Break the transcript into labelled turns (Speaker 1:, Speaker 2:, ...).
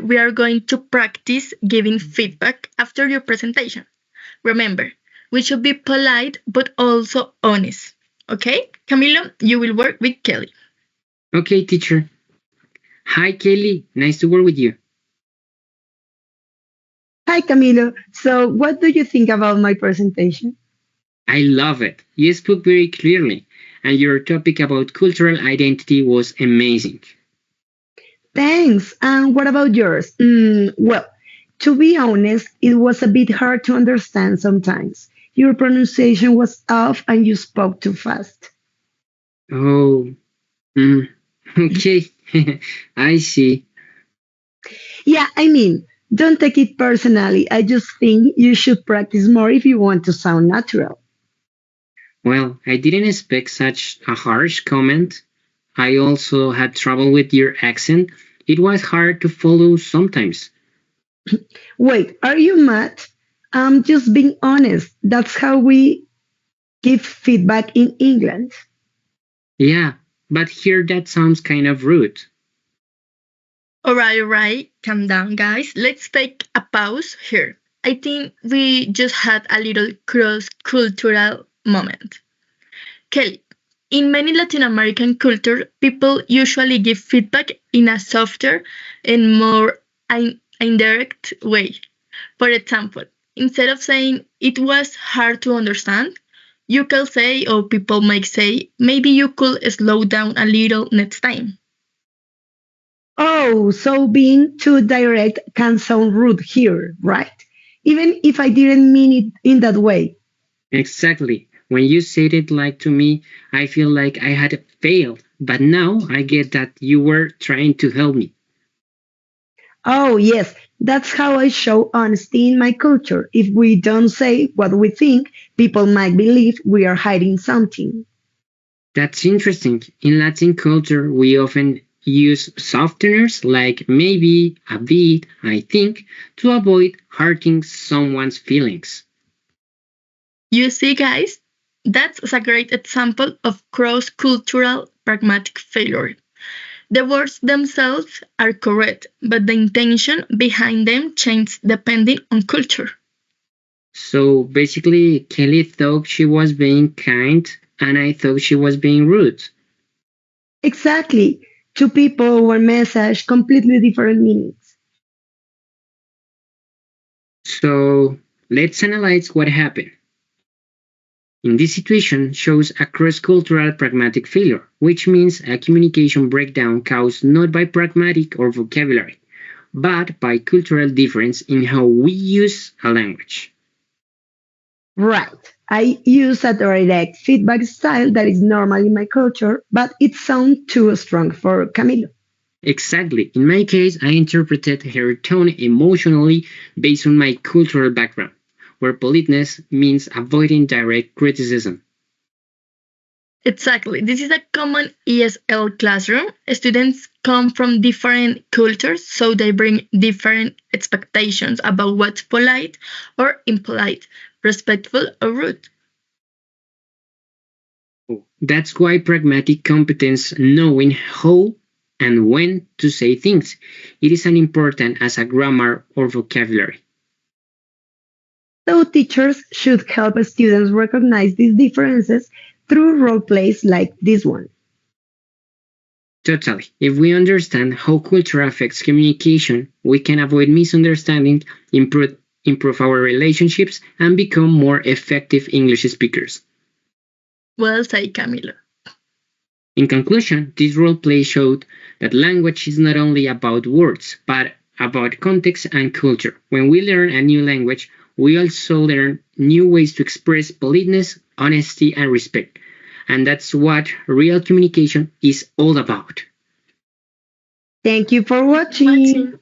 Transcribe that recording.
Speaker 1: we are going to practice giving feedback after your presentation. Remember, we should be polite but also honest. Okay? Camilo, you will work with Kelly.
Speaker 2: Okay, teacher. Hi, Kelly. Nice to work with you.
Speaker 3: Hi, Camilo. So, what do you think about my presentation?
Speaker 2: I love it. You spoke very clearly, and your topic about cultural identity was amazing.
Speaker 3: Thanks. And what about yours? Well, to be honest, it was a bit hard to understand sometimes. Your pronunciation was off and you spoke too fast.
Speaker 2: Oh, mm, okay. I see.
Speaker 3: Yeah, I mean, don't take it personally. I just think you should practice more if you want to sound natural.
Speaker 2: Well, I didn't expect such a harsh comment. I also had trouble with your accent. It was hard to follow sometimes.
Speaker 3: Wait, are you mad? I'm just being honest. That's how we give feedback in England.
Speaker 2: Yeah, but here that sounds kind of rude.
Speaker 1: All right, calm down, guys. Let's take a pause here. I think we just had a little cross cultural moment. Kelly, in many Latin American cultures, people usually give feedback in a softer and more indirect way. For example, instead of saying it was hard to understand, you can say, or people might say, maybe you could slow down a little next time.
Speaker 3: Oh, so being too direct can sound rude here, right? Even if I didn't mean it in that way.
Speaker 2: Exactly. When you said it like to me, I feel like I had failed, but now I get that you were trying to help me.
Speaker 3: Oh, yes, that's how I show honesty in my culture. If we don't say what we think, people might believe we are hiding something.
Speaker 2: That's interesting. In Latin culture, we often use softeners like maybe, a bit, I think, to avoid hurting someone's feelings.
Speaker 1: You see, guys, that's a great example of cross cultural pragmatic failure. The words themselves are correct, but the intention behind them changes depending on culture.
Speaker 2: So basically, Kelly thought she was being kind, and I thought she was being rude.
Speaker 3: Exactly. Two people, one message, completely different meanings.
Speaker 2: So let's analyze what happened. In this situation shows a cross-cultural pragmatic failure, which means a communication breakdown caused not by pragmatic or vocabulary, but by cultural difference in how we use a language.
Speaker 3: Right. I use a direct feedback style that is normal in my culture, but it sounds too strong for Camilo.
Speaker 2: Exactly. In my case, I interpreted her tone emotionally based on my cultural background, where politeness means avoiding direct criticism.
Speaker 1: Exactly. This is a common ESL classroom. Students come from different cultures, so they bring different expectations about what's polite or impolite, respectful or rude.
Speaker 2: That's why pragmatic competence, knowing how and when to say things, it is as important as a grammar or vocabulary.
Speaker 3: So teachers should help students recognize these differences through role plays like this one.
Speaker 2: Totally. If we understand how culture affects communication, we can avoid misunderstanding, improve our relationships, and become more effective English speakers.
Speaker 1: Well said, Camilo.
Speaker 2: In conclusion, this role play showed that language is not only about words, but about context and culture. When we learn a new language, we also learn new ways to express politeness, honesty, and respect. And that's what real communication is all about.
Speaker 3: Thank you for
Speaker 1: Watching.
Speaker 3: watching.